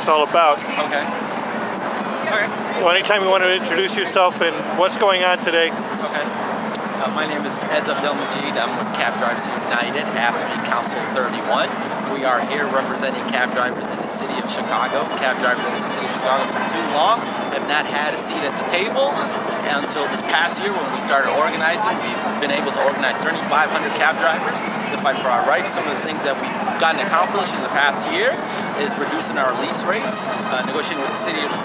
It's all about. Okay. Okay. So anytime you want to introduce yourself and what's going on today. Okay. My name is Abdelmajid. I'm with Cab Drivers United AFSCME Council 31. We are here representing cab drivers in the city of Chicago. Cab drivers in the city of Chicago for too long have not had a seat at the table until this past year when we started organizing. We've been able to organize 3,500 cab drivers to fight for our rights. Some of the things that we've gotten accomplished in the past year is reducing our lease rates, negotiating with the city to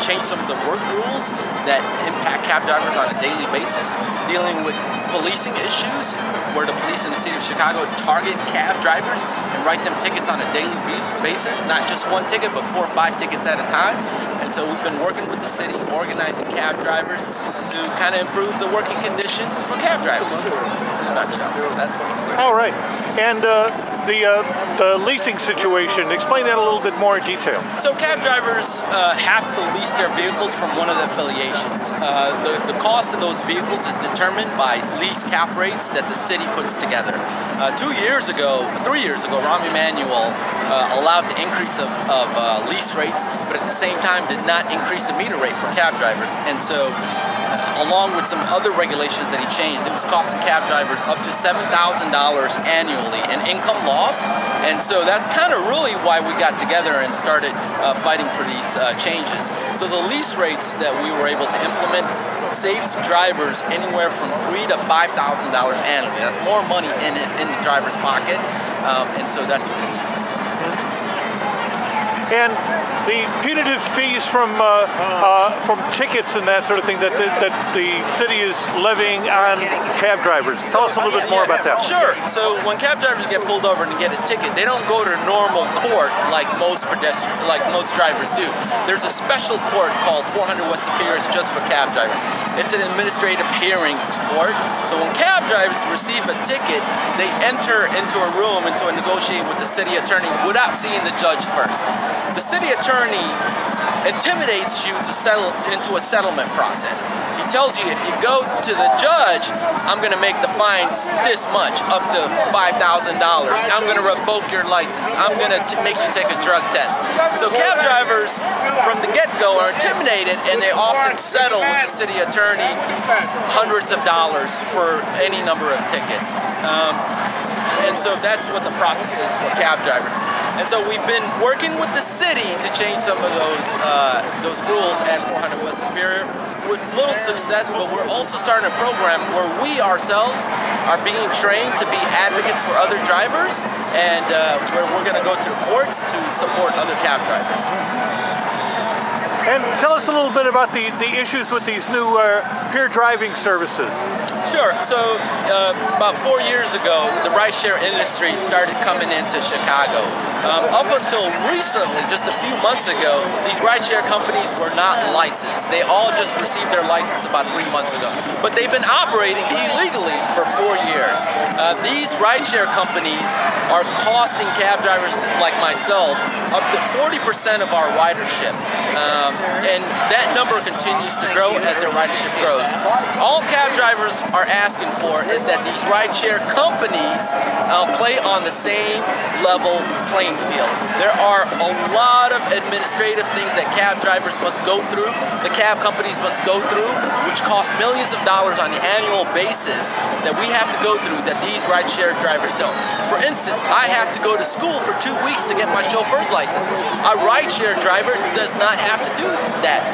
change some of the work rules that impact cab drivers on a daily basis, dealing with policing issues where the police in the city of Chicago target cab drivers and write them tickets on a daily basis, not just one ticket but 4 or 5 tickets at a time. And so we've been working with the city, organizing cab drivers to kind of improve the working conditions for cab drivers in a nutshell. So that's what we're doing. All right. And the leasing situation, explain that a little bit more in detail. So cab drivers have to lease their vehicles from one of the affiliations. The cost of those vehicles is determined by lease cap rates that the city puts together. 3 years ago, Rahm Emanuel allowed the increase of lease rates, but at the same time did not increase the meter rate for cab drivers. And so along with some other regulations that he changed, it was costing cab drivers up to $7,000 annually in income loss. And so that's kind of really why we got together and started fighting for these changes. So the lease rates that we were able to implement saves drivers anywhere from $3,000 to $5,000 annually. That's more money in the driver's pocket. And so that's what the lease rates are. And the punitive fees from tickets and that sort of thing that the city is levying on cab drivers. Tell us a little bit more about that. Sure. So when cab drivers get pulled over and get a ticket, they don't go to normal court like most drivers do. There's a special court called 400 West Superior just for cab drivers. It's an administrative hearings court. So when cab drivers receive a ticket, they enter into a room and to negotiate with the city attorney without seeing the judge first. The city attorney intimidates you to settle into a settlement process. He tells you if you go to the judge, I'm going to make the fines this much, up to $5,000. I'm going to revoke your license. I'm going to make you take a drug test. So cab drivers from the get-go are intimidated, and they often settle with the city attorney hundreds of dollars for any number of tickets. And so that's what the process is for cab drivers. And so we've been working with the city to change some of those rules at 400 West Superior with little success, but we're also starting a program where we ourselves are being trained to be advocates for other drivers, and where we're going to go to the courts to support other cab drivers. And tell us a little bit about the issues with these new peer driving services. Sure. So about 4 years ago, the rideshare industry started coming into Chicago. Up until recently, just a few months ago, these rideshare companies were not licensed. They all just received their license about 3 months ago. But they've been operating illegally for 4 years. These rideshare companies are costing cab drivers like myself up to 40% of our ridership. And that number continues to grow as their ridership grows. All cab drivers are asking for is that these rideshare companies play on the same level playing field. There are a lot of administrative things that cab drivers must go through, the cab companies must go through, which cost millions of dollars on an annual basis that we have to go through that these rideshare drivers don't. For instance, I have to go to school for 2 weeks to get my chauffeur's license. A rideshare driver does not have to do that.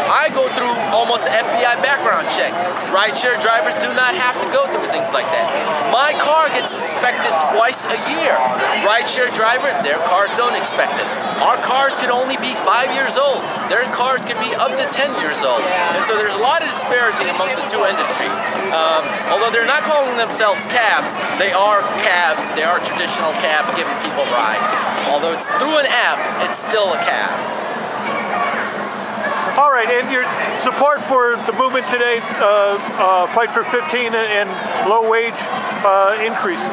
I go through almost the FBI background check. Rideshare drivers do not have to go through things like that. My car gets inspected twice a year. Rideshare driver, their cars don't inspect it. Our cars could only be 5 years old. Their cars can be up to 10 years old. And so there's a lot of disparity amongst the two industries. Although they're not calling themselves cabs, they are cabs. They are traditional cabs giving people rides. Although it's through an app, it's still a cab. All right, and your support for the movement today, Fight for 15 and low wage increases.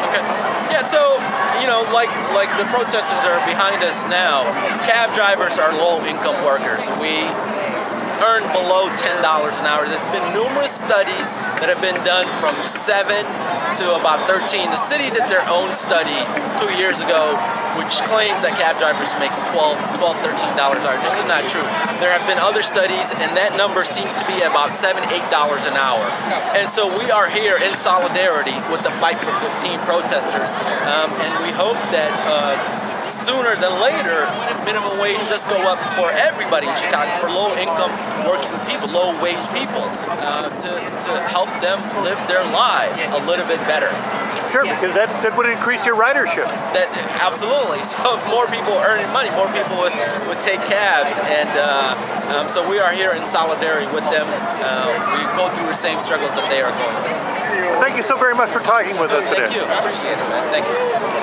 Okay. Yeah, so, you know, like the protesters are behind us now, cab drivers are low-income workers. earn below $10 an hour. There's been numerous studies that have been done from 7 to about 13. The city did their own study 2 years ago, which claims that cab drivers makes $13 an hour. This is not true. There have been other studies, and that number seems to be about $7, $8 an hour. And so we are here in solidarity with the Fight for 15 protesters, and we hope that sooner than later, minimum wage just go up for everybody in Chicago, for low-income working people, low-wage people, to help them live their lives a little bit better. Sure, because that would increase your ridership. That absolutely. So if more people are earning money, more people would take cabs, and so we are here in solidarity with them. We go through the same struggles that they are going through. Thank you so very much for talking with us today. Thank you. I appreciate it, man. Thanks.